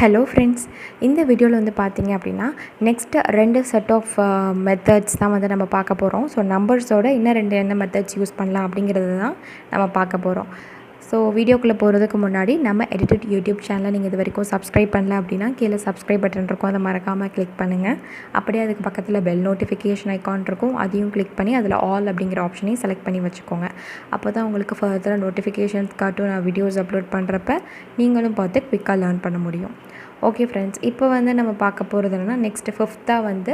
Hello friends, இந்த வீடியோவில் வந்து பார்த்தீங்க அப்படின்னா நெக்ஸ்ட்டு 2 செட் ஆஃப் மெத்தட்ஸ் தான் வந்து நம்ம பார்க்க போகிறோம். ஸோ நம்பர்ஸோட இன்னும் என்ன மெத்தட்ஸ் யூஸ் பண்ணலாம் அப்படிங்கிறது தான் நம்ம பார்க்க போகிறோம். ஸோ வீடியோக்குள்ளே போகிறதுக்கு முன்னாடி நம்ம எடிட்டட் யூடியூப் சேனலை நீங்கள் இது வரைக்கும் சப்ஸ்கிரைப் பண்ணல அப்படின்னா கீழே சப்ஸ்கிரைப் பட்டன் இருக்கும், அதை மறக்காமல் கிளிக் பண்ணுங்கள். அப்படியே அதுக்கு பக்கத்தில் பெல் நோட்டிஃபிகேஷன் ஐக்கான் இருக்கும், அதையும் கிளிக் பண்ணி அதில் ஆல் அப்படிங்கிற ஆப்ஷனையும் செலக்ட் பண்ணி வச்சுக்கோங்க. அப்போ தான் உங்களுக்கு ஃபர்தராக நோட்டிஃபிகேஷன்ஸ் காட்டும் நான் வீடியோஸ் அப்லோட் பண்ணுறப்ப நீங்களும் பார்த்து குவிக்காக லேர்ன் பண்ண முடியும். ஓகே ஃப்ரெண்ட்ஸ், இப்போ வந்து நம்ம பார்க்க போகிறது என்னென்னா நெக்ஸ்ட்டு 5th வந்து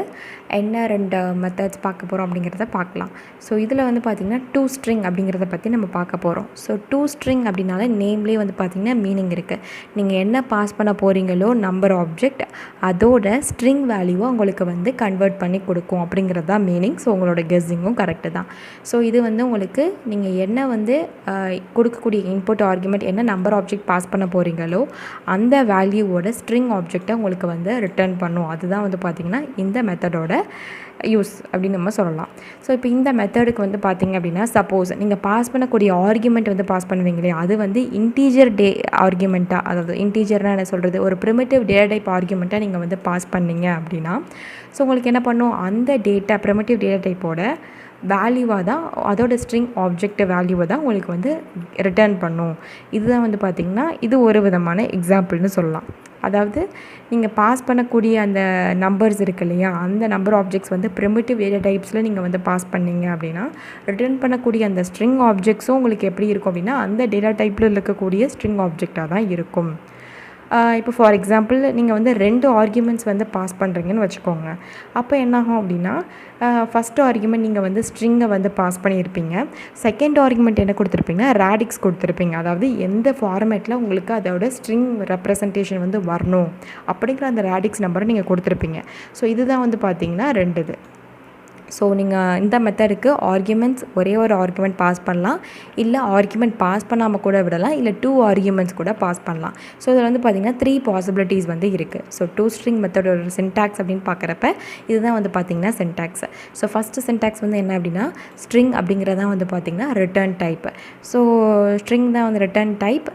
என்ன 2 மெத்தட்ஸ் பார்க்க போகிறோம் அப்படிங்கிறத பார்க்கலாம். ஸோ இதில் வந்து பார்த்திங்கன்னா toString அப்படிங்கிறத பற்றி நம்ம பார்க்க போகிறோம். ஸோ toString அப்படின்னாலே நேம்லேயே வந்து பார்த்திங்கன்னா மீனிங் இருக்குது. நீங்கள் என்ன பாஸ் பண்ண போகிறீங்களோ நம்பர் ஆப்ஜெக்ட், அதோட ஸ்ட்ரிங் வேல்யூவை உங்களுக்கு வந்து கன்வெர்ட் பண்ணி கொடுக்கும் அப்படிங்கிறது தான் மீனிங். ஸோ உங்களோட கெஸ்ஸிங்கும் கரெக்டு தான். ஸோ இது வந்து உங்களுக்கு நீங்கள் என்ன வந்து கொடுக்கக்கூடிய இன்புட் ஆர்குமெண்ட் என்ன நம்பர் ஆப்ஜெக்ட் பாஸ் பண்ண போகிறீங்களோ அந்த வேல்யூவோட ஸ்ட்ரிங் ஆப்ஜெக்டை உங்களுக்கு வந்து ரிட்டர்ன் பண்ணும். அதுதான் வந்து பார்த்திங்கன்னா இந்த மெத்தடோட யூஸ் அப்படின்னு நம்ம சொல்லலாம். ஸோ இப்போ இந்த மெத்தடுக்கு வந்து பார்த்திங்க அப்படின்னா சப்போஸ் நீங்கள் பாஸ் பண்ணக்கூடிய ஆர்குமெண்ட் வந்து பாஸ் பண்ணுவீங்களே அது வந்து இன்டீஜர் ஆர்குமெண்ட்டாக, அதாவது இன்டீஜர்னால் என்ன சொல்கிறது, ஒரு ப்ரிமிட்டிவ் டேட்டா டைப் ஆர்குமெண்ட்டாக நீங்கள் வந்து பாஸ் பண்ணிங்க அப்படின்னா ஸோ உங்களுக்கு என்ன பண்ணும், அந்த டேட்டா ப்ரிமிட்டிவ் டேட்டா டைப்போட வேல்யூவாக தான், அதோட ஸ்ட்ரிங் ஆப்ஜெக்ட் வேல்யூவை தான் உங்களுக்கு வந்து ரிட்டர்ன் பண்ணும். இதுதான் வந்து பார்த்திங்கன்னா இது ஒரு விதமான எக்ஸாம்பிள்னு சொல்லலாம். அதாவது நீங்கள் பாஸ் பண்ணக்கூடிய அந்த நம்பர்ஸ் இருக்கு இல்லையா, அந்த நம்பர் ஆப்ஜெக்ட்ஸ் வந்து ப்ரிமிட்டிவ் டேட்டா டைப்ஸில் நீங்கள் வந்து பாஸ் பண்ணிங்க அப்படின்னா ரிட்டர்ன் பண்ணக்கூடிய அந்த ஸ்ட்ரிங் ஆப்ஜெக்ட்ஸும் உங்களுக்கு எப்படி இருக்கும் அப்படின்னா அந்த டேட்டா டைப்பில் இருக்கக்கூடிய ஸ்ட்ரிங் ஆப்ஜெக்டாக தான் இருக்கும். இப்போ ஃபார் எக்ஸாம்பிள் நீங்கள் வந்து 2 ஆர்குமெண்ட்ஸ் வந்து பாஸ் பண்ணுறீங்கன்னு வச்சுக்கோங்க. அப்போ என்னாகும் அப்படின்னா ஃபஸ்ட்டு ஆர்குமெண்ட் நீங்கள் வந்து ஸ்ட்ரிங்கை வந்து பாஸ் பண்ணியிருப்பீங்க. செகண்ட் ஆர்குமெண்ட் என்ன கொடுத்துருப்பீங்கன்னா ரேடிக்ஸ் கொடுத்துருப்பீங்க. அதாவது எந்த ஃபார்மேட்டில் உங்களுக்கு அதோட ஸ்ட்ரிங் ரெப்ரசன்டேஷன் வந்து வரணும் அப்படிங்கிற அந்த ரேடிக்ஸ் நம்பரை நீங்கள் கொடுத்துருப்பீங்க. ஸோ இதுதான் வந்து பார்த்திங்கன்னா 2 இது. ஸோ நீங்கள் இந்த மெத்தடுக்கு ஆர்குமெண்ட்ஸ் ஒரே ஒரு ஆர்குமெண்ட் பாஸ் பண்ணலாம், இல்லை ஆர்குமெண்ட் பாஸ் பண்ணாமல் கூட விடலாம், இல்லை 2 ஆர்குமெண்ட்ஸ் கூட பாஸ் பண்ணலாம். ஸோ இதில் வந்து பார்த்திங்கன்னா 3 பாசிபிலிட்டிஸ் வந்து இருக்குது. ஸோ toString மெத்தடோட சின்டாக்ஸ் அப்படின்னு பார்க்குறப்ப இதுதான் வந்து பார்த்திங்கன்னா சின்டாக்ஸ். ஸோ ஃபஸ்ட்டு சின்டாக்ஸ் வந்து என்ன அப்படின்னா ஸ்ட்ரிங் அப்படிங்கிறதான் வந்து பார்த்திங்கன்னா ரிட்டர்ன் டைப். ஸோ ஸ்ட்ரிங் தான் வந்து ரிட்டர்ன் டைப்.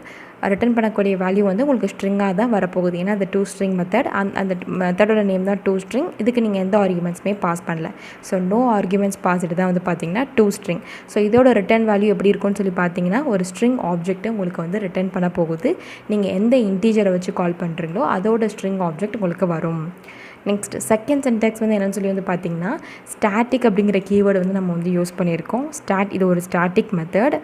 ரிட்டர்ன் பண்ணக்கூடிய வேல்யூ வந்து உங்களுக்கு ஸ்ட்ரிங்காக தான் வரப்போகுது. ஏன்னா அந்த toString மெத்தட், அந்த மெத்தடோட நேம் தான் toString. இதுக்கு நீங்கள் எந்த ஆர்குமெண்ட்ஸுமே பாஸ் பண்ணல. ஸோ நோ ஆர்குமெண்ட்ஸ் பாஸ்டு தான் வந்து பார்த்திங்கன்னா toString. ஸோ இதோட ரிட்டர்ன் வேல்யூ எப்படி இருக்கும்னு சொல்லி பார்த்தீங்கன்னா ஒரு ஸ்ட்ரிங் ஆப்ஜெக்ட் உங்களுக்கு வந்து ரிட்டர்ன் பண்ண போகுது. நீங்கள் எந்த இன்டீஜரை வச்சு கால் பண்ணுறீங்களோ அதோட ஸ்ட்ரிங் ஆப்ஜெக்ட் உங்களுக்கு வரும். நெக்ஸ்ட் செகண்ட் சின்டாக்ஸ் வந்து என்னென்னு சொல்லி வந்து பார்த்திங்கன்னா ஸ்டாட்டிக் அப்படிங்கிற கீவேர்டு வந்து நம்ம வந்து யூஸ் பண்ணியிருக்கோம். இது ஒரு ஸ்டாட்டிக் மெத்தட்.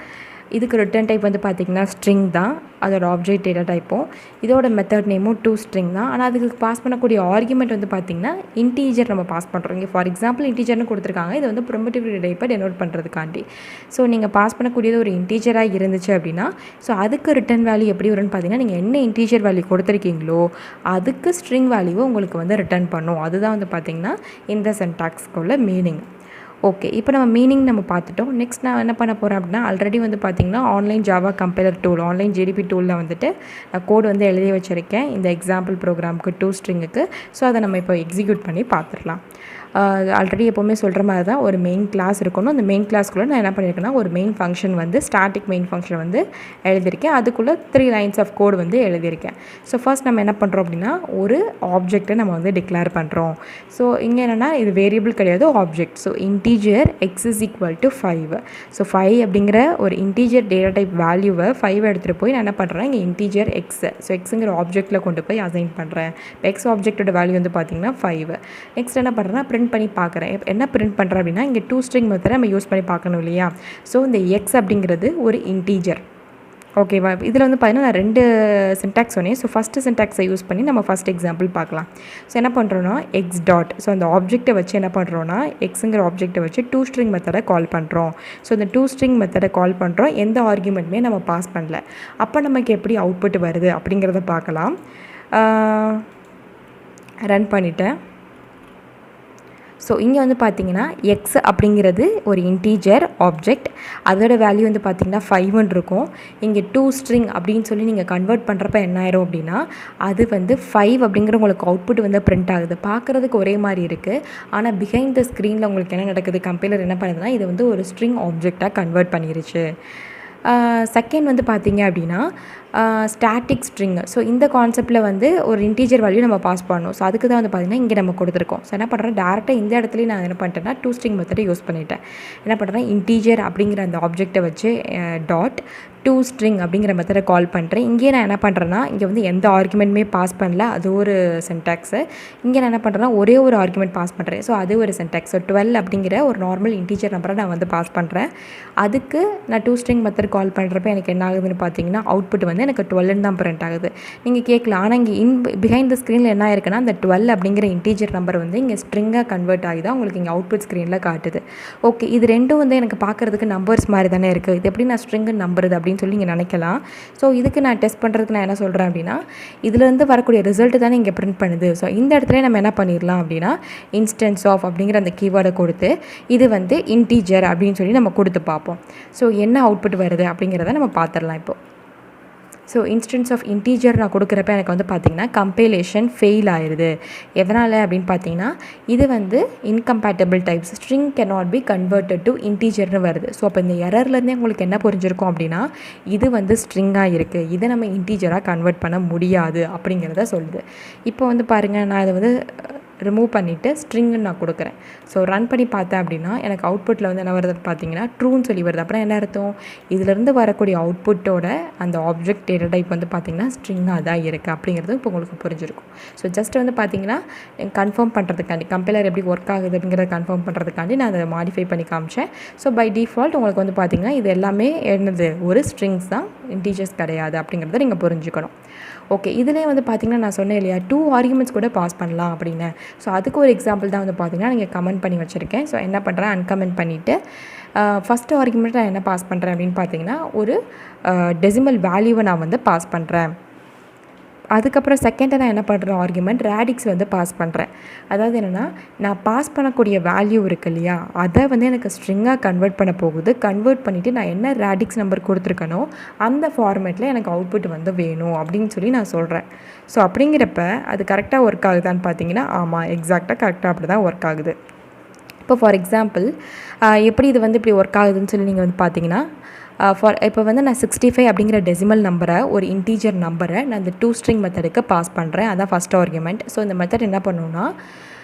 இதுக்கு ரிட்டர்ன் டைப் வந்து பார்த்திங்கன்னா ஸ்ட்ரிங் தான், அதோட ஆப்ஜெக்ட் டேட்டா டைப்பும். இதோட மெத்தட் நேமும் toString தான். ஆனால் அதுக்கு பாஸ் பண்ணக்கூடிய ஆர்குமெண்ட் வந்து பார்த்திங்கன்னா இன்டீஜர் நம்ம பாஸ் பண்ணுறோம். இங்கே ஃபார் எக்ஸாம்பிள் இன்டீஜர்னு கொடுத்துருக்காங்க, இது வந்து ப்ரிமிட்டிவ் டேட்டா டைப்பை டெனோட் பண்ணுறதுக்காண்டி. ஸோ நீங்கள் பாஸ் பண்ணக்கூடியது ஒரு இன்டீஜராக இருந்துச்சு அப்படின்னா ஸோ அதுக்கு ரிட்டர்ன் வேல்யூ எப்படி வரும்னு பார்த்திங்கன்னா நீங்கள் என்ன இன்டீஜர் வேல்யூ கொடுத்துருக்கீங்களோ அதுக்கு ஸ்ட்ரிங் வேல்யூவை உங்களுக்கு வந்து ரிட்டர்ன் பண்ணும். அதுதான் வந்து பார்த்திங்கன்னா இந்த சின்டாக்ஸ்க்குள்ள மீனிங். ஓகே, இப்போ நம்ம மீனிங் நம்ம பார்த்துட்டோம். நெக்ஸ்ட் நான் என்ன பண்ண போகிறேன் அப்படின்னா ஆல்ரெடி வந்து பார்த்திங்கன்னா online Java compiler tool, online GDB டூலில் வந்துட்டு நான் கோட் வந்து எழுதி வச்சுருக்கேன் இந்த எக்ஸாம்பிள் ப்ரோக்ராமுக்கு toStringக்கு. ஸோ அதை நம்ம இப்போ எக்ஸிக்யூட் பண்ணி பார்த்துடலாம். ஆல்ரெடி எப்போவுமே சொல்கிற மாதிரி தான் ஒரு மெயின் கிளாஸ் இருக்கணும். அந்த மெயின் கிளாஸ்க்குள்ளே நான் என்ன பண்ணியிருக்கேன்னா ஒரு மெயின் ஃபங்க்ஷன் வந்து ஸ்டாட்டிக் மெயின் ஃபங்க்ஷன் வந்து எழுதியிருக்கேன். அதுக்குள்ளே 3 லைன்ஸ் ஆஃப் கோட் வந்து எழுதியிருக்கேன். ஸோ ஃபர்ஸ்ட் நம்ம என்ன பண்ணுறோம் அப்படின்னா ஒரு ஆப்ஜெக்டை நம்ம வந்து டிக்ளேர் பண்ணுறோம். ஸோ இங்கே என்னென்னா இது வேரியபிள் கிடையாது, object. So integer x is equal to 5. So 5 அப்படிங்கிற ஒரு இன்டீஜர் டேட்டா டைப் வேல்யூவை 5 எடுத்துகிட்டு போய் நான் என்ன பண்ணுறேன் இங்கே இன்டீஜர் x, ஸோ எக்ஸுங்கிற ஆப்ஜெக்ட்டில் கொண்டு போய் அசைன் பண்ணுறேன். இப்போ எக்ஸ் ஆப்ஜெக்டோட வேல்யூ வந்து பார்த்திங்கன்னா 5. நெக்ஸ்ட் என்ன பண்ணுறேன்னா பிரிண்ட் பண்ணி பார்க்குறேன். என்ன பிரிண்ட் பண்ணுறேன் அப்படின்னா இங்கே toString மெத்தடை நம்ம யூஸ் பண்ணி பார்க்கணும் இல்லையா. ஸோ இந்த எக்ஸ் அப்படிங்கிறது ஒரு இன்டீஜர். ஓகேவா, இதில் வந்து பார்த்தீங்கன்னா நான் 2 சின்டாக்ஸ் சொன்னேன். ஸோ ஃபஸ்ட்டு சின்டாக்ஸை யூஸ் பண்ணி நம்ம ஃபஸ்ட் எக்ஸாம்பிள் பார்க்கலாம். ஸோ என்ன பண்ணுறோன்னா எக்ஸ் டாட், ஸோ அந்த ஆப்ஜெக்டை வச்சு என்ன பண்ணுறோன்னா எக்ஸுங்கிற ஆப்ஜெக்டை வச்சு toString மெத்தடை கால் பண்ணுறோம். ஸோ இந்த toString மெத்தடை கால் பண்ணுறோம், எந்த ஆர்குமெண்ட்டுமே நம்ம பாஸ் பண்ணல. அப்போ நமக்கு எப்படி அவுட்புட் வருது அப்படிங்கிறத பார்க்கலாம். ரன் பண்ணிவிட்டேன். ஸோ இங்கே வந்து பார்த்திங்கன்னா எக்ஸ் அப்படிங்கிறது ஒரு இன்டீஜர் ஆப்ஜெக்ட், அதோட வேல்யூ வந்து பார்த்திங்கன்னா 5ன்னு இருக்கும். இங்கே toString அப்படின்னு சொல்லி நீங்கள் கன்வெர்ட் பண்ணுறப்ப என்ன ஆயிரும் அப்படின்னா அது வந்து 5 அப்படிங்கிற உங்களுக்கு அவுட்புட் வந்து பிரிண்ட் ஆகுது. பார்க்குறதுக்கு ஒரே மாதிரி இருக்குது, ஆனால் பிஹைண்ட் த ஸ்க்ரீனில் உங்களுக்கு என்ன நடக்குது, கம்பைலர் என்ன பண்ணுதுன்னா இது வந்து ஒரு ஸ்ட்ரிங் ஆப்ஜெக்டாக கன்வெர்ட் பண்ணிருச்சு. செகண்ட் வந்து பார்த்திங்க அப்படின்னா ஸ்டாட்டிக் ஸ்ட்ரிங். ஸோ இந்த கான்செப்ட்டில் வந்து ஒரு இன்டீஜர் வேல்யூ நம்ம பாஸ் பண்ணணும். ஸோ அதுக்கு தான் வந்து பார்த்திங்கன்னா இங்கே நம்ம கொடுத்துருக்கோம். ஸோ என்ன பண்ணுறேன், டேரெக்டாக இந்த இடத்துலையும் நான் என்ன பண்ணிட்டேன்னா toString மெத்தடை யூஸ் பண்ணிட்டேன். என்ன பண்ணுறேன், இன்டீஜர் அப்படிங்கிற அந்த ஆப்ஜெக்டை வச்சு டாட் toString அப்படிங்கிற மெத்தடை கால் பண்ணுறேன். இங்கே நான் என்ன பண்ணுறேன்னா, இங்கே வந்து எந்த ஆர்குமெண்ட்டுமே பாஸ் பண்ணல, அது ஒரு சென்டாக்ஸு. இங்கே நான் என்ன பண்ணுறேன்னா ஒரே ஒரு ஆர்குமெண்ட் பாஸ் பண்ணுறேன். ஸோ அது ஒரு சென்டாக்ஸ். ஸோ 12 அப்படிங்கிற ஒரு நார்மல் இன்டீஜர் நம்பரை நான் வந்து பாஸ் பண்ணுறேன். அதுக்கு நான் toString மெத்தட் கால் பண்ணுறப்ப எனக்கு என்ன ஆகுதுன்னு பார்த்தீங்கன்னா அவுட்புட் வந்து எனக்கு 12 தான் பிரிண்ட் ஆகுது. நீங்கள் கேட்கலாம், ஆனால் இங்கே பிஹைண்ட் த ஸ்க்ரீனில் என்ன ஆயிருக்குன்னா அந்த 12 அப்படிங்கிற இன்டீஜர் நம்பர் வந்து இங்கே ஸ்ட்ரிங்காக கன்வெர்ட் ஆகி தான் உங்களுக்கு இங்கே அவுட்புட் ஸ்க்ரீனில் காட்டுது. ஓகே, இது ரெண்டும் வந்து எனக்கு பார்க்குறதுக்கு நம்பர்ஸ் மாதிரி தானே இருக்குது. இது எப்படி நான் ஸ்ட்ரிங்கு நம்புறது அப்படின்னு சொல்லி நீங்கள் நினைக்கலாம். ஸோ இதுக்கு நான் டெஸ்ட் பண்ணுறதுக்கு நான் என்ன சொல்கிறேன் அப்படின்னா, இதுலேருந்து வரக்கூடிய ரிசல்ட்டு தானே இங்கே பிரிண்ட் பண்ணுது. ஸோ இந்த இடத்துல நம்ம என்ன பண்ணிடலாம் அப்படின்னா இன்ஸ்டன்ஸ் ஆஃப் அப்படிங்கிற அந்த கீவேர்டை கொடுத்து இது வந்து இன்டீஜர் அப்படின்னு சொல்லி நம்ம கொடுத்து பார்ப்போம். ஸோ என்ன அவுட்புட் வருது அப்படிங்கிறத நம்ம பார்த்துடலாம் இப்போது. ஸோ இன்ஸ்டன்ஸ் ஆஃப் இன்டீஜர் நான் கொடுக்குறப்ப எனக்கு வந்து பார்த்திங்கன்னா கம்பைலேஷன் ஃபெயில் ஆயிடுது. எதனால் அப்படின்னு பார்த்தீங்கன்னா இது வந்து incompatible types string cannot be converted to இன்டீஜர்னு வருது. ஸோ அப்போ இந்த எரர்லேருந்தே உங்களுக்கு என்ன புரிஞ்சிருக்கும் அப்படின்னா இது வந்து ஸ்ட்ரிங்காக இருக்குது, இதை நம்ம இன்டீஜராக கன்வெர்ட் பண்ண முடியாது அப்படிங்கிறத சொல்லுது. இப்போ வந்து பாருங்கள், நான் இதை வந்து ரிமூவ் பண்ணிவிட்டு ஸ்ட்ரிங்னு நான் கொடுக்குறேன். ஸோ ரன் பண்ணி பார்த்தேன் அப்படின்னா எனக்கு அவுட்புட்டில் வந்து என்ன வருதுன்னு பார்த்தீங்கன்னா ட்ரூன்னு சொல்லி வருது. அப்புறம் என்ன அர்த்தம், இதிலேருந்து வரக்கூடிய அவுட்புட்டோட அந்த ஆப்ஜெக்ட் டேட்டா டைப் வந்து பார்த்திங்கன்னா ஸ்ட்ரிங்காக தான் இருக்குது அப்படிங்கிறது இப்போ உங்களுக்கு புரிஞ்சிருக்கும். ஸோ ஜஸ்ட் வந்து பார்த்திங்கன்னா கன்ஃபார்ம் பண்ணுறதுக்காண்டி கம்பைலர் எப்படி ஒர்க் ஆகுது அப்படிங்கிறத கன்ஃபார்ம் பண்ணுறதுக்காண்டி நான் அதை மாடிஃபை பண்ணி காமிச்சேன். ஸோ பை டிஃபால்ட் உங்களுக்கு வந்து பார்த்திங்கன்னா இது எல்லாமே என்னது ஒரு ஸ்ட்ரிங்ஸ் தான், இன்டீஜர்ஸ் கிடையாது அப்படிங்கிறத நீங்கள் புரிஞ்சுக்கணும். ஓகே, இதிலே வந்து பார்த்திங்கன்னா நான் சொன்னேன் இல்லையா 2 ஆர்குமெண்ட்ஸ் கூட பாஸ் பண்ணலாம் அப்படின்னு. ஸோ அதுக்கு ஒரு எக்ஸாம்பிள் தான் வந்து பார்த்திங்கன்னா நீங்கள் கமெண்ட் பண்ணி வச்சுருக்கேன். ஸோ என்ன பண்ணுறேன், அன்கமெண்ட் பண்ணிவிட்டு ஃபஸ்ட்டு ஆர்குமெண்ட் நான் என்ன பாஸ் பண்ணுறேன் அப்படின்னு பார்த்தீங்கன்னா ஒரு டெசிமல் வேல்யூவை நான் வந்து பாஸ் பண்ணுறேன். அதுக்கப்புறம் செகண்டாக நான் என்ன பண்ணுறேன், ஆர்குமெண்ட் ரேடிக்ஸ் வந்து பாஸ் பண்ணுறேன். அதாவது என்னென்னா நான் பாஸ் பண்ணக்கூடிய வேல்யூ இருக்குது இல்லையா, அதை வந்து எனக்கு ஸ்ட்ரிங்காக கன்வெர்ட் பண்ண போகுது. கன்வெர்ட் பண்ணிவிட்டு நான் என்ன ரேடிக்ஸ் நம்பர் கொடுத்துருக்கனோ அந்த ஃபார்மேட்டில் எனக்கு அவுட்புட் வந்து வேணும் அப்படின்னு சொல்லி நான் சொல்கிறேன். ஸோ அப்படிங்கிறப்ப அது கரெக்டாக ஒர்க் ஆகுதான்னு பார்த்தீங்கன்னா ஆமாம், எக்ஸாக்டாக கரெக்டாக அப்படி தான் ஒர்க் ஆகுது. இப்போ ஃபார் எக்ஸாம்பிள் எப்படி இது வந்து இப்படி ஒர்க் ஆகுதுன்னு சொல்லி நீங்கள் வந்து பார்த்தீங்கன்னா இப்போ வந்து நான் 65 அப்படிங்கிற டெசிமல் நம்பரை ஒரு இன்டீஜர் நம்பரை நான் இந்த toString மெத்தடுக்கு பாஸ் பண்ணுறேன். அதான் ஃபஸ்ட் ஆர்குமெண்ட். ஸோ இந்த மெத்தட் என்ன பண்ணுன்னா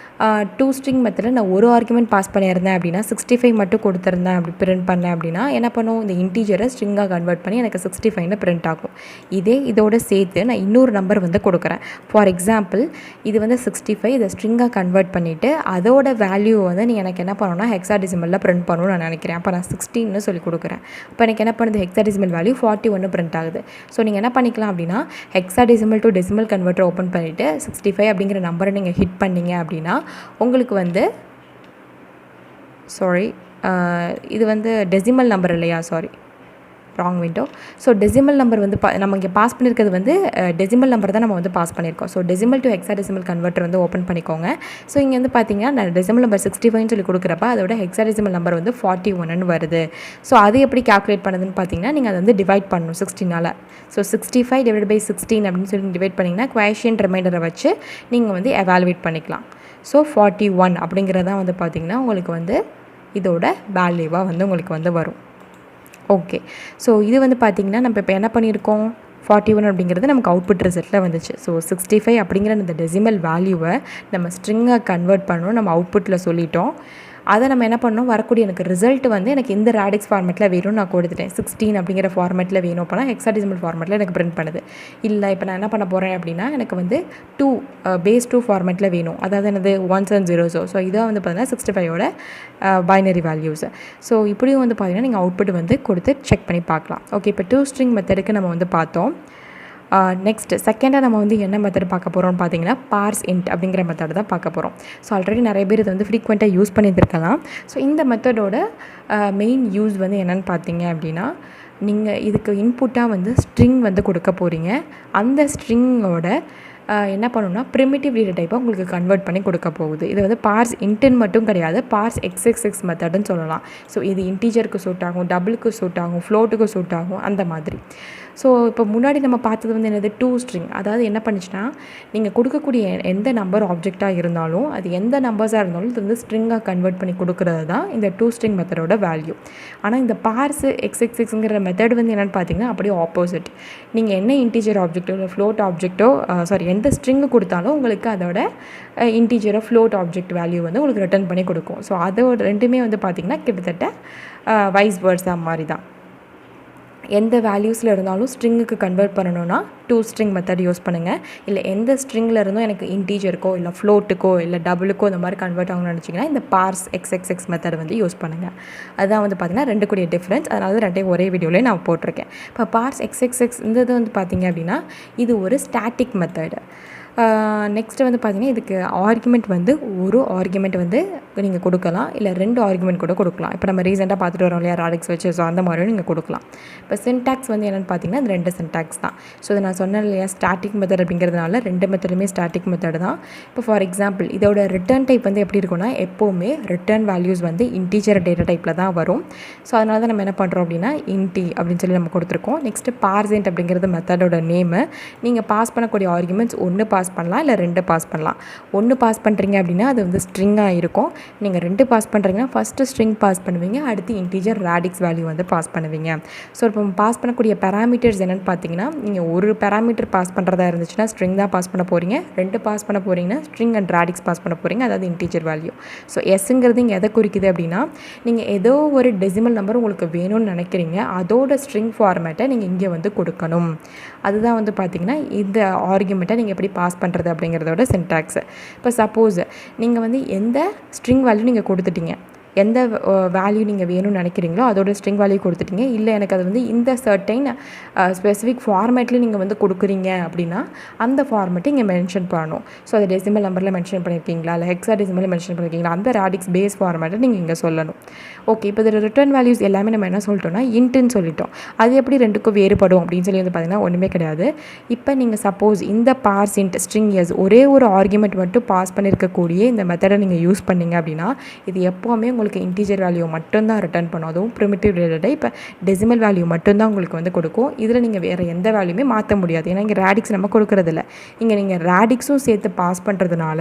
toString மெத்தடில் நான் ஒரு ஆர்குமெண்ட் பாஸ் பண்ணியிருந்தேன் அப்படின்னா 65 மட்டும் கொடுத்துருந்தேன் அப்படி பிரிண்ட் பண்ணேன் அப்படின்னா என்ன பண்ணும், இந்த இன்டீஜரை ஸ்ட்ரிங்காக கன்வெர்ட் பண்ணி எனக்கு 65ன்னு பிரிண்ட் ஆகும். இதோட சேர்த்து நான் இன்னொரு நம்பர் வந்து கொடுக்குறேன். ஃபார் எக்ஸாம்பிள் இது வந்து 65, இதை ஸ்ட்ரிங்காக கன்வெர்ட் பண்ணிவிட்டு அதோட வேல்யூ வந்து நீ எனக்கு என்ன பண்ணணும்னா ஹெக்ஸாடெசிமலில் பிரிண்ட் பண்ணணும்னு நான் நினைக்கிறேன். அப்போ நான் 16ன்னு சொல்லி கொடுக்குறேன். இப்போ எனக்கு என்ன பண்ணுது, ஹெக்ஸாடெசிமல் வேல்யூ 41 பிரிண்ட் ஆகுது. ஸோ நீங்கள் என்ன பண்ணிக்கலாம் அப்படின்னா hexadecimal to decimal converter open பண்ணிவிட்டு 65 அப்படிங்கிற நம்பரை நீங்கள் ஹிட் பண்ணிங்க அப்படின்னா உங்களுக்கு வந்து இது வந்து டெசிமல் நம்பர் இல்லையா, wrong window. So decimal number வந்து நம்ம இங்கே பாஸ் பண்ணியிருக்கிறது வந்து டெசிமல் நம்பர் தான் நம்ம வந்து பாஸ் பண்ணியிருக்கோம். So decimal to hexadecimal converter வந்து ஓப்பன் பண்ணிக்கோங்க. ஸோ இங்கே வந்து பார்த்தீங்கன்னா நான் டெசிமல் நம்பர் 65ன்னு சொல்லி கொடுக்குறப்ப அதோட ஹெக்ஸாடெசிமல் நம்பர் வந்து 41ன்னு வருது. ஸோ அது எப்படி கால்குலேட் பண்ணுதுன்னு பார்த்தீங்கன்னா நீங்கள் அதை வந்து டிவைட் பண்ணணும் 16ஆல். ஸோ 65 டிவைட் பை 16 அப்படின்னு சொல்லி டிவைட் பண்ணிங்கன்னா குவேஷன் ரிமைண்டரை வச்சு நீங்கள் வந்து எவாலுவேட் பண்ணிக்கலாம். ஸோ 41 அப்படிங்கிறதான் வந்து பார்த்திங்கன்னா உங்களுக்கு வந்து இதோட வேல்யூவாக வந்து உங்களுக்கு வந்து வரும். ஓகே, ஸோ இது வந்து பார்த்திங்கன்னா நம்ம இப்போ என்ன பண்ணியிருக்கோம், 41 அப்படிங்கிறது நமக்கு அவுட்புட் ரிசல்ட்டில் வந்துச்சு. ஸோ 65 அப்படிங்கிற இந்த டெசிமல் வேல்யூவை நம்ம ஸ்ட்ரிங்காக கன்வெர்ட் பண்ணணும், நம்ம அவுட்புட்டில் சொல்லிட்டோம். அதை நம்ம என்ன பண்ணோம், வரக்கூடிய எனக்கு ரிசல்ட் வந்து எனக்கு இந்த ரேடிக்ஸ் ஃபார்மேட்டில் வேணும்னு நான் கொடுத்துட்டேன். 16 அப்படிங்கிற ஃபார்மேட்டில் வேணும் அப்படின்னா ஹெக்ஸாடெசிமல் ஃபார்மேட்டில் எனக்கு பிரிண்ட் பண்ணுது. இல்லை இப்போ நான் என்ன பண்ண போகிறேன் அப்படின்னா எனக்கு வந்து பேஸ் 2 ஃபார்மேட்டில் வேணும், அதாவது என்னது 1s and 0s. ஸோ இதாக வந்து பார்த்தீங்கன்னா 65ஓட பைனரி வேல்யூஸ். ஸோ இப்படியும் வந்து பார்த்தீங்கன்னா நீங்கள் அவுட்புட் வந்து கொடுத்து செக் பண்ணி பார்க்கலாம். ஓகே, இப்போ toString மெத்தடுக்கு நம்ம வந்து பார்த்தோம். நெக்ஸ்ட் செகண்டாக நம்ம வந்து என்ன மெத்தட் பார்க்க போகிறோம்னு பார்த்தீங்கன்னா parseInt அப்படிங்கிற மெத்தட் தான் பார்க்க போகிறோம். ஸோ ஆல்ரெடி நிறைய பேர் இதை வந்து ஃப்ரீக்வெண்ட்டாக யூஸ் பண்ணியிருக்கலாம். ஸோ இந்த மெத்தடோட மெயின் யூஸ் வந்து என்னென்னு பார்த்தீங்க அப்படின்னா நீங்கள் இதுக்கு இன்புட்டாக வந்து ஸ்ட்ரிங் வந்து கொடுக்க போகிறீங்க. அந்த ஸ்ட்ரிங்கோட என்ன பண்ணணும்னா ப்ரிமிட்டிவ் டேட்டா டைப்பை உங்களுக்கு கன்வெர்ட் பண்ணி கொடுக்க போகுது. இது வந்து parseIntன்னு மட்டும் கிடையாது, parseXXX மெத்தடுன்னு சொல்லலாம். ஸோ இது இன்டீஜருக்கு சூட் ஆகும், டபுளுக்கு சூட் ஆகும், ஃப்ளோட்டுக்கு சூட் ஆகும், அந்த மாதிரி. ஸோ இப்போ முன்னாடி நம்ம பார்த்தது வந்து என்னது toString. அதாவது என்ன பண்ணுச்சுன்னா நீங்கள் கொடுக்கக்கூடிய எந்த நம்பர் ஆப்ஜெக்டாக இருந்தாலும் அது எந்த நம்பர்ஸாக இருந்தாலும் இது வந்து ஸ்ட்ரிங்காக கன்வெர்ட் பண்ணி கொடுக்குறது தான் இந்த toString மெத்தடோட வேல்யூ. ஆனால் இந்த பார்ஸ் எக்ஸ்எக்ஸ்ங்கிற மெத்தட் வந்து என்னென்னு பார்த்தீங்கன்னா அப்படியே ஆப்போசிட். நீங்கள் என்ன இன்டீஜர் ஆப்ஜெக்டோ இல்லை ஃப்ளோட் ஆப்ஜெக்டோ எந்த ஸ்ட்ரிங்கு கொடுத்தாலும் உங்களுக்கு அதோட இன்டீஜரோ ஃப்ளோட் ஆப்ஜெக்ட் வேல்யூ வந்து உங்களுக்கு ரிட்டர்ன் பண்ணி கொடுக்கும். ஸோ அதோட ரெண்டுமே வந்து பார்த்திங்கன்னா கிட்டத்தட்ட வைஸ் வேர்ட்ஸா மாதிரி தான். எந்த வேல்யூஸில் இருந்தாலும் ஸ்ட்ரிங்குக்கு கன்வெர்ட் பண்ணணுன்னா toString மெத்தட் யூஸ் பண்ணுங்கள். இல்லை எந்த ஸ்ட்ரிங்கில் இருந்தும் எனக்கு இன்டீஜருக்கோ இல்லை ஃப்ளோட்டுக்கோ இல்லை டபுளுக்கோ இந்த மாதிரி கன்வெர்ட் ஆகணும்னு நினச்சிங்கன்னா இந்த பார்ஸ் எக்ஸ்எக்ஸ்எக்ஸ் மெத்தட் வந்து யூஸ் பண்ணுங்கள். அதுதான் வந்து பார்த்திங்கன்னா ரெண்டு கூடிய டிஃப்ரென்ஸ். அதனால ரெண்டையும் ஒரே வீடியோவிலே நான் போட்டிருக்கேன். இப்போ பார்ஸ் எக்ஸ்எக்ஸ்எக்ஸ் இந்த இது வந்து பார்த்திங்க அப்படின்னா இது ஒரு ஸ்டாட்டிக் மெத்தடு. நெக்ஸ்ட்டு வந்து பார்த்திங்கன்னா இதுக்கு ஆர்குமெண்ட் வந்து ஒரு ஆர்குமெண்ட் வந்து நீங்கள் கொடுக்கலாம், இல்லை 2 ஆர்குமெண்ட் கூட கொடுக்கலாம். இப்போ நம்ம ரீசெண்டாக பார்த்துட்டு வரோம் இல்லையா ராடிக்ஸ் வச்சு, ஸோ அந்த மாதிரியும் நீங்கள் கொடுக்கலாம். இப்போ சின்டாக்ஸ் வந்து என்னென்னு பார்த்தீங்கன்னா அது 2 சின்டாக்ஸ் தான். ஸோ இதை நான் சொன்னேன் இல்லையா ஸ்டாட்டிக் மெத்தட் அப்படிங்கிறதுனால 2 மெத்தடுமே ஸ்டாட்டிக் மெத்தட் தான். இப்போ ஃபார் எக்ஸாம்பிள் இதோட ரிட்டர்ன் டைப் வந்து எப்படி இருக்குன்னா எப்போவுமே ரிட்டர்ன் வேல்யூஸ் வந்து இன்டீஜர் டேட்டா டைப்பில் தான் வரும். ஸோ அதனால தான் நம்ம என்ன பண்ணுறோம் அப்படின்னா இன்டி அப்படின்னு சொல்லி நம்ம கொடுத்துருக்கோம். நெக்ஸ்ட்டு parseInt அப்படிங்கிறது மெத்தடோட நேமு. நீங்கள் பாஸ் பண்ணக்கூடிய ஆர்குமெண்ட்ஸ் ஒன்று பாஸ் பண்ணலாம் இல்லை 2 பாஸ் பண்ணலாம். 1 பாஸ் பண்ணுறீங்க அப்படின்னா அது வந்து ஸ்ட்ரிங்காக இருக்கும். நீங்கள் 2 பாஸ் பண்ணுறீங்கன்னா ஃபஸ்ட்டு ஸ்ட்ரிங் பாஸ் பண்ணுவீங்க, அடுத்து இன்டீஜர் ராடிக்ஸ் வேல்யூ வந்து பாஸ் பண்ணுவீங்க. ஸோ இப்போ பாஸ் பண்ணக்கூடிய பேராமீட்டர்ஸ் என்னென்னு பார்த்தீங்கன்னா நீங்கள் ஒரு பேராமீட்டர் பாஸ் பண்ணுறதா இருந்துச்சுன்னா ஸ்ட்ரிங் தான் பாஸ் பண்ண போகிறீங்க, 2 பாஸ் பண்ண போகிறீங்கன்னா ஸ்ட்ரிங் அண்ட் ராடிக்ஸ் பாஸ் பண்ண போகிறீங்க, அதாவது இன்டீஜர் வேல்யூ. ஸோ எஸ்ங்கிறது இங்கே எதை குறிக்குது அப்படின்னா நீங்கள் ஏதோ ஒரு டெசிமல் நம்பர் உங்களுக்கு வேணும்னு நினைக்கிறீங்க, அதோட ஸ்ட்ரிங் ஃபார்மேட்டை நீங்கள் இங்கே வந்து கொடுக்கணும். அதுதான் வந்து பார்த்திங்கன்னா இந்த ஆர்குமெண்ட்டை நீங்கள் எப்படி பாஸ் பண்ணுறது அப்படிங்கிறதோட சின்டாக்ஸ். இப்போ சப்போஸ் நீங்கள் வந்து எந்த ஸ்ட்ரிங் வேல்யூ நீங்கள் கொடுத்துட்டீங்க, எந்த வேல்யூ நீங்கள் வேணும்னு நினைக்கிறீங்களோ அதோட ஸ்ட்ரிங் வேல்யூ கொடுத்துட்டீங்க, இல்லை எனக்கு அது வந்து இந்த சர்டைன் ஸ்பெசிஃபிக் ஃபார்மேட்லேயும் நீங்கள் வந்து கொடுக்குறீங்க அப்படின்னா அந்த ஃபார்மேட்டை இங்கே மென்ஷன் பண்ணணும். ஸோ அது டெசிமல் நம்பரில் மென்ஷன் பண்ணியிருக்கீங்களா இல்லை ஹெக்ஸா டெசிமலில் மென்ஷன் பண்ணியிருக்கீங்களா அந்த ராடிக்ஸ் பேஸ் ஃபார்மேட்டை நீங்கள் இங்கே சொல்லணும். ஓகே, இப்போ இதில் ரிட்டர்ன் வேல்யூஸ் எல்லாமே நம்ம என்ன சொல்லிட்டோம்னா இன்ட்டுன்னு சொல்லிட்டோம். அது எப்படி ரெண்டுக்கும் வேறுபடும் அப்படின்னு சொல்லி வந்து பார்த்திங்கன்னா ஒன்றுமே கிடையாது. இப்போ நீங்கள் சப்போஸ் இந்த parseInt ஸ்ட்ரிங் எஸ் ஒரே ஒரு ஆர்குமெண்ட் மட்டும் பாஸ் பண்ணியிருக்கக்கூடிய இந்த மெத்தடை நீங்கள் யூஸ் பண்ணிங்க அப்படின்னா இது எப்போவுமே உங்களுக்கு இன்டீஜர் வேல்யூ மட்டும்தான் ரிட்டர்ன் பண்ணும். அதுவும் ப்ரிமிட்டிவ் டேட்டா இப்போ டெசிமல் வேல்யூ மட்டும்தான் உங்களுக்கு வந்து கொடுக்கும். இதில் நீங்கள் வேறு எந்த வேல்யூமே மாற்ற முடியாது. ஏன்னா இங்கே ராடிக்ஸ் நம்ம கொடுக்குறதில்ல. இங்கே நீங்கள் ராடிக்ஸும் சேர்த்து பாஸ் பண்ணுறதுனால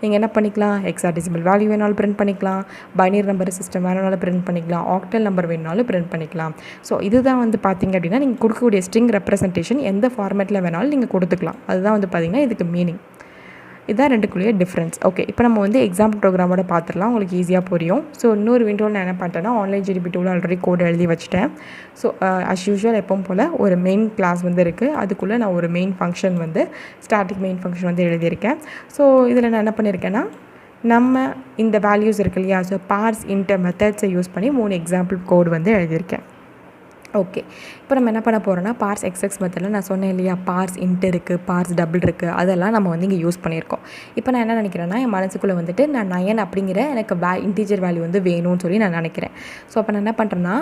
நீங்கள் என்ன பண்ணிக்கலாம், ஹெக்ஸா டெசிமல் வேல்யூ வேணாலும் பிரிண்ட் பண்ணிக்கலாம், பைனரி நம்பர் சிஸ்டம் வேணுனாலும் பிரிண்ட் பண்ணிக்கலாம், ஆக்டல் நம்பர் வேணுனாலும் பிரிண்ட் பண்ணிக்கலாம். ஸோ இதுதான் வந்து பார்த்திங்க அப்படின்னா நீங்கள் கொடுக்கக்கூடிய ஸ்ட்ரிங் ரெப்ரசன்டேஷன் எந்த ஃபார்மேட்டில் வேணாலும் நீங்கள் கொடுத்துக்கலாம். அதுதான் வந்து பார்த்திங்கன்னா இதுக்கு மீனிங். இதுதான் ரெண்டுக்குள்ளேயே டிஃப்ரென்ஸ். ஓகே, இப்போ நம்ம வந்து எக்ஸாம்பிள் ப்ரோக்ராமோட பார்த்துடலாம், உங்களுக்கு ஈஸியாக புரியும். ஸோ இன்னொரு விண்டோவில் நான் என்ன பண்ணிட்டேன்னா ஆன்லைன் ஜிடிபி டூவில் ஆல்ரெடி கோட் எழுதி வச்சுட்டேன். ஸோ அஸ் யூஷுவல் எப்பவும் போல் ஒரு மெயின் கிளாஸ் வந்து இருக்குது, அதுக்குள்ளே நான் ஒரு மெயின் ஃபங்க்ஷன் வந்து ஸ்டாட்டிக் மெயின் ஃபங்க்ஷன் வந்து எழுதியிருக்கேன். ஸோ இதில் நான் என்ன பண்ணியிருக்கேன்னா நம்ம இந்த வேல்யூஸ் இருக்கு இல்லையா, ஸோ parseInt மெத்தட்ஸை யூஸ் பண்ணி 3 எக்ஸாம்பிள் கோட் வந்து எழுதியிருக்கேன். ஓகே, இப்போ நம்ம என்ன பண்ண போகிறோம்னா பார்ஸ் எக்ஸ்எக்ஸ் மெத்தடில் நான் சொன்னேன் இல்லையா parseInt இருக்குது, பார்ஸ் டபுள் இருக்குது, அதெல்லாம் நம்ம வந்து இங்கே யூஸ் பண்ணியிருக்கோம். இப்போ நான் என்ன நினைக்கிறேன்னா என் மனசுக்குள்ளே வந்துட்டு நான் 9 அப்படிங்கிற எனக்கு இன்டீஜர் வேல்யூ வந்து வேணும்னு சொல்லி நான் நினைக்கிறேன். ஸோ அப்போ நான் என்ன பண்ணுறேன்னா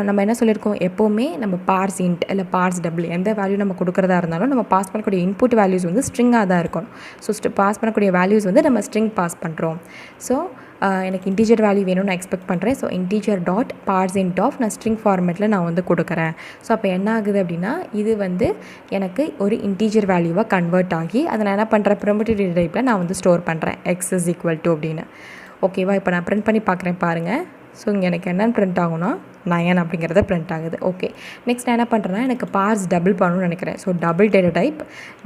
நம்ம என்ன சொல்லியிருக்கோம், எப்போவுமே நம்ம parseInt இல்லை பார்ஸ் டபுள் எந்த வேல்யூ நம்ம கொடுக்குறதா இருந்தாலும் நம்ம பாஸ் பண்ணக்கூடிய இன்புட் வேல்யூஸ் வந்து ஸ்ட்ரிங்காக தான் இருக்கணும். ஸோ பாஸ் பண்ணக்கூடிய வேல்யூஸ் வந்து நம்ம ஸ்ட்ரிங் பாஸ் பண்ணுறோம். ஸோ எனக்கு இன்டீஜர் வேல்யூ வேணும்னு நான் எக்ஸ்பெக்ட் பண்ணுறேன். So integer dot parseInt of நான் ஸ்ட்ரிங் ஃபார்மேட்டில் நான் வந்து கொடுக்குறேன். ஸோ அப்போ என்ன ஆகுது அப்படின்னா இது வந்து எனக்கு ஒரு இன்டீஜர் வேல்யூவாக கன்வெர்ட் ஆகி அதை நான் என்ன பண்ணுறேன் ப்ரிமிட்டிவ் டேட்டா டைப்பில் நான் வந்து ஸ்டோர் பண்ணுறேன் எக்ஸ் இஸ் ஈக்குவல் டு அப்படின்னு. ஓகேவா, இப்போ நான் பிரிண்ட் பண்ணி பார்க்குறேன் பாருங்கள். ஸோ இங்கே எனக்கு என்னென்னு பிரிண்ட் ஆகும்னா 9 அப்படிங்கிறத பிரிண்ட் ஆகுது. ஓகே, நெக்ஸ்ட் நான் என்ன பண்ணுறேன்னா எனக்கு பார்ஸ் டபுள் பண்ணணும்னு நினைக்கிறேன். So double data type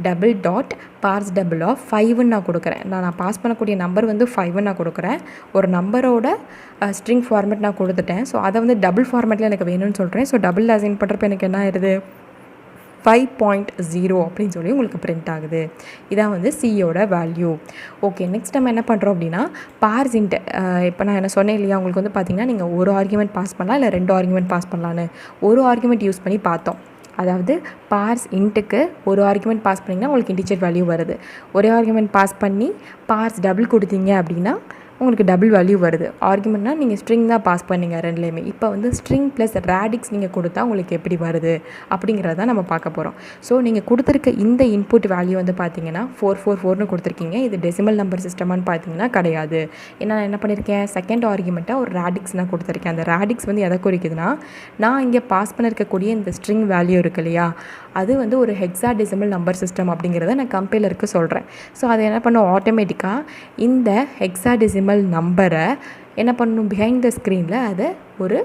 double dot parse double of 5ன்னு நான் கொடுக்குறேன். நான் பாஸ் பண்ணக்கூடிய நம்பர் வந்து 5ன்னு நான் கொடுக்குறேன். ஒரு நம்பரோட ஸ்ட்ரிங் ஃபார்மேட் நான் கொடுத்துட்டேன். ஸோ அதை வந்து டபுள் ஃபார்மேட்டில் எனக்கு வேணும்னு சொல்கிறேன். ஸோ டபுள் அசைன் பண்ணுறப்ப எனக்கு என்ன ஆயிடுது 5.0 அப்படின்னு சொல்லி உங்களுக்கு பிரிண்ட் ஆகுது. இதான் வந்து சியோட வேல்யூ. ஓகே, நெக்ஸ்ட் நம்ம என்ன பண்ணுறோம் அப்படின்னா parseInt இப்போ நான் என்ன சொன்னேன் இல்லையா உங்களுக்கு வந்து பார்த்திங்கன்னா நீங்கள் ஒரு ஆர்குமெண்ட் பாஸ் பண்ணலாம் இல்லை 2 ஆர்குமெண்ட் பாஸ் பண்ணலான்னு ஒரு ஆர்குமெண்ட் யூஸ் பண்ணி பார்த்தோம். அதாவது parseIntக்கு ஒரு ஆர்குமெண்ட் பாஸ் பண்ணிங்கன்னா உங்களுக்கு இன்டீஜர் வேல்யூ வருது. ஒரே ஆர்குமெண்ட் பாஸ் பண்ணி பார்ஸ் டபுள் கொடுத்தீங்க அப்படின்னா உங்களுக்கு டபுள் வேல்யூ வருது. ஆர்குமெண்ட்னா நீங்கள் ஸ்ட்ரிங் தான் பாஸ் பண்ணீங்க ரெண்டுலேயுமே. இப்போ வந்து ஸ்ட்ரிங் ப்ளஸ் ரேடிக்ஸ் நீங்கள் கொடுத்தா உங்களுக்கு எப்படி வருது அப்படிங்கிறத நம்ம பார்க்க போகிறோம். ஸோ நீங்கள் கொடுத்துருக்க இந்த இன்புட் வேல்யூ வந்து பார்த்தீங்கன்னா 444னு கொடுத்துருக்கீங்க. இது டெசிமல் நம்பர் சிஸ்டமானு பார்த்தீங்கன்னா கிடையாது. ஏன்னா நான் என்ன பண்ணியிருக்கேன், செகண்ட் ஆர்குமெண்ட்டாக ஒரு ரேடிக்ஸ் நான் கொடுத்துருக்கேன். அந்த ரேடிக்ஸ் வந்து எதை குறிக்குதுன்னா, நான் இங்கே பாஸ் பண்ணியிருக்கக்கூடிய இந்த ஸ்ட்ரிங் வேல்யூ இருக்கு இல்லையா, அது வந்து ஒரு ஹெக்ஸாடெசிமல் நம்பர் சிஸ்டம் அப்படிங்கிறத நான் கம்பைலருக்கு சொல்கிறேன். ஸோ அதை என்ன பண்ணும், ஆட்டோமேட்டிக்காக இந்த ஹெக்ஸாடெசிமல் நம்பரை என்ன பண்ணணும், பிஹைண்ட் த ஸ்க்ரீனில் அதை ஒரு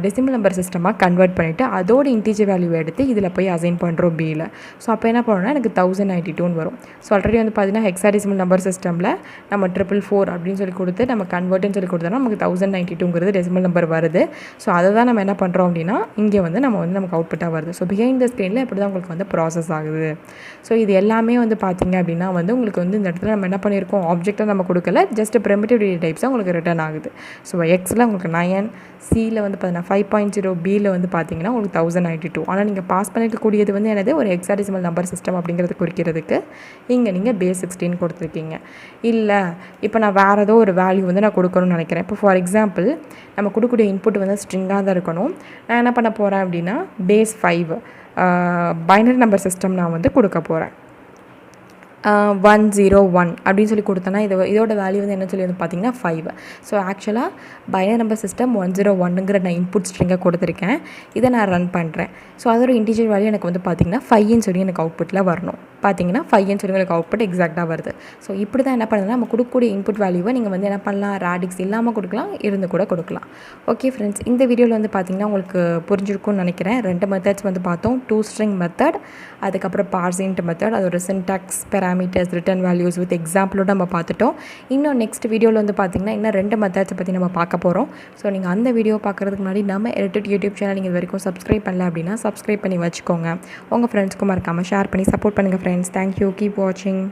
டெசிமல் நம்பர் சிஸ்டமாக கன்வெர்ட் பண்ணிவிட்டு அதோட இன்டீஜர் வேல்யூ எடுத்து இதில் போய் அசைன் பண்ணுறோம் பியில். ஸோ அப்போ என்ன பண்ணணும்னா எனக்கு 1092 வரும். ஸோ ஆல்ரெடி வந்து பார்த்தீங்கன்னா ஹெக்ஸாடெசிமல் நம்பர் சிஸ்டமில் நம்ம 444 அப்படின்னு சொல்லி கொடுத்து நம்ம கன்வெர்ட்னு சொல்லி கொடுத்தோம்னா நமக்கு 1092ங்கிறது டெசிமல் நம்பர் வருது. ஸோ அதை தான் நம்ம என்ன பண்ணுறோம் அப்படின்னா இங்கே வந்து நமக்கு அவுட்புட்டாக வருது. ஸோ பிஹைண்ட் த ஸ்க்ரீனில் இப்படி தான் உங்களுக்கு வந்து ப்ராசஸ் ஆகுது. ஸோ இது எல்லாமே வந்து பார்த்திங்க அப்படின்னா வந்து உங்களுக்கு வந்து இந்த இடத்துல நம்ம என்ன பண்ணியிருக்கோம், ஆப்ஜெக்டாக நம்ம கொடுக்கல, ஜஸ்ட் ப்ரிமிட்டிவ் டேட்டா டைப்ஸாக உங்களுக்கு ரிட்டர்ன் ஆகுது. ஸோ எக்ஸில் உங்களுக்கு 9, சியில் வந்து பார்த்தீங்கன்னா 5.0, பியில் வந்து பார்த்தீங்கன்னா உங்களுக்கு 1092. ஆனால் நீங்கள் பாஸ் பண்ணிக்கக்கூடியது வந்து என்னது, ஒரு ஹெக்ஸாடெசிமல் நம்பர் சிஸ்டம் அப்படிங்கிறது குறிக்கிறதுக்கு இங்கே நீங்கள் பேஸ் 16 கொடுத்துருக்கீங்க. இல்லை இப்போ நான் வேறு ஏதோ ஒரு வேல்யூ வந்து நான் கொடுக்கணும்னு நினைக்கிறேன். இப்போ ஃபார் எக்ஸாம்பிள் நம்ம கொடுக்கக்கூடிய இன்புட் வந்து ஸ்ட்ரிங்காக தான் இருக்கணும். நான் என்ன பண்ண போகிறேன் அப்படின்னா பேஸ் 5 பைனரி நம்பர் சிஸ்டம் நான் வந்து கொடுக்க போகிறேன். 101 அப்படின்னு சொல்லி கொடுத்தேன்னா இதோட வேல்யூ வந்து என்ன சொல்லி வந்து பார்த்தீங்கன்னா 5. ஸோ ஆக்சுவலாக பைனரி நம்பர் சிஸ்டம் 101ங்கிற நான் இன்புட் ஸ்ட்ரிங்கை கொடுத்துருக்கேன். இதை நான் ரன் பண்ணுறேன். ஸோ அதோட இன்டீஜர் வேல்யூ எனக்கு வந்து பார்த்தீங்கன்னா 5ன்னு சொல்லி எனக்கு அவுட்புட்டில் வரணும். பார்த்தீங்கன்னா 5ன்னு சொல்லி எனக்கு அவுட்புட் எக்ஸாக்டாக வருது. ஸோ இப்படி தான் என்ன பண்ணுதுன்னா நம்ம கொடுக்கக்கூடிய இன்புட் வேல்யூவை நீங்கள் வந்து என்ன பண்ணலாம், ரேடிக்ஸ் இல்லாமல் கொடுக்கலாம், இருந்து கூட கொடுக்கலாம். ஓகே ஃப்ரெண்ட்ஸ், இந்த வீடியோவில் வந்து பார்த்தீங்கன்னா உங்களுக்கு புரிஞ்சிருக்கும்னு நினைக்கிறேன். 2 மெத்தட்ஸ் வந்து பார்த்தோம். toString மெத்தட், அதுக்கப்புறம் parseInt மெத்தட், அதோட syntax, parameters, return values with எக்ஸாம்பிளோட நம்ம பார்த்துட்டோம். இன்னும் நெக்ஸ்ட் வீடியோவில் வந்து பார்த்திங்கன்னா இன்னும் 2 மெத்தட்ஸை பற்றி நம்ம பார்க்க போகிறோம். ஸோ நீங்கள் அந்த வீடியோ பார்க்குறதுக்கு முன்னாடி நம்ம edutut யூடியூப் சேனல் நீங்கள் இது வரைக்கும் சப்ஸ்கிரைப் பண்ணல அப்படின்னா சப்ஸ்கிரைப் பண்ணி வச்சுக்கோங்க. உங்கள் ஃப்ரெண்ட்ஸ்க்கும் மறக்காமல் ஷேர் பண்ணி சப்போர்ட் பண்ணுங்கள் ஃப்ரெண்ட்ஸ். தேங்க்யூ, கீப் வாட்சிங்.